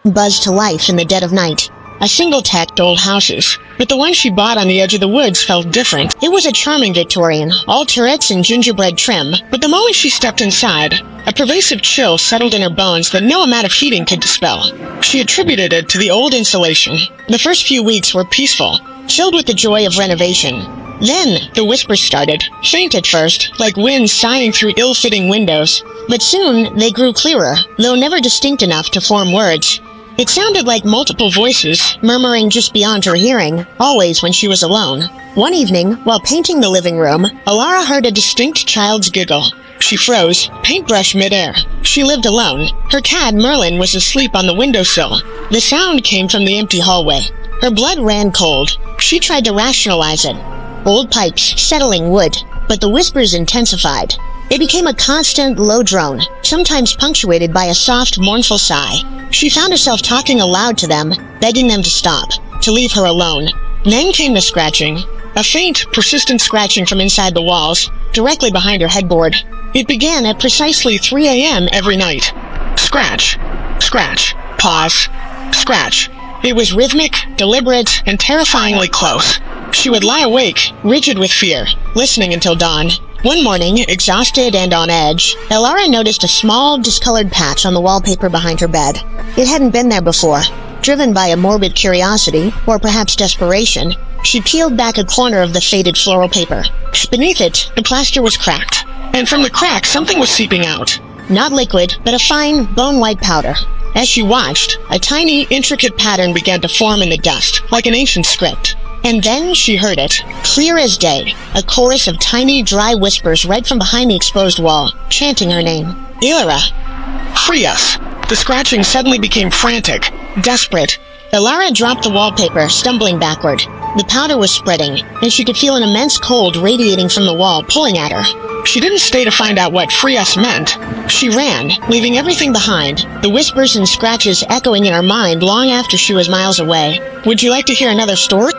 buzzed to life in the dead of night. A single-tacked old houses, but the one she bought on the edge of the woods felt different. It was a charming Victorian, all turrets and gingerbread trim, but the moment she stepped inside, a pervasive chill settled in her bones that no amount of heating could dispel. She attributed it to the old insulation. The first few weeks were peaceful, filled with the joy of renovation. Then, the whispers started, faint at first, like wind sighing through ill-fitting windows. But soon, they grew clearer, though never distinct enough to form words. It sounded like multiple voices, murmuring just beyond her hearing, always when she was alone. One evening, while painting the living room, Alara heard a distinct child's giggle. She froze, paintbrush midair. She lived alone. Her cat, Merlin, was asleep on the windowsill. The sound came from the empty hallway. Her blood ran cold. She tried to rationalize it. Old pipes, settling wood. But the whispers intensified. It became a constant, low drone, sometimes punctuated by a soft, mournful sigh. She found herself talking aloud to them, begging them to stop, to leave her alone. Then came the scratching. A faint, persistent scratching from inside the walls, directly behind her headboard. It began at precisely 3 a.m. every night. Scratch. Scratch. Pause. Scratch. It was rhythmic, deliberate, and terrifyingly close. She would lie awake, rigid with fear, listening until dawn. One morning, exhausted and on edge, Alara noticed a small, discolored patch on the wallpaper behind her bed. It hadn't been there before. Driven by a morbid curiosity, or perhaps desperation, she peeled back a corner of the faded floral paper. Beneath it, the plaster was cracked, and from the crack something was seeping out. Not liquid, but a fine, bone-white powder. As she watched, a tiny, intricate pattern began to form in the dust, like an ancient script. And then she heard it, clear as day, a chorus of tiny, dry whispers right from behind the exposed wall, chanting her name. Ilara! Free us! The scratching suddenly became frantic, desperate. Alara dropped the wallpaper, stumbling backward. The powder was spreading, and she could feel an immense cold radiating from the wall, pulling at her. She didn't stay to find out what free us meant. She ran, leaving everything behind, the whispers and scratches echoing in her mind long after she was miles away. Would you like to hear another story?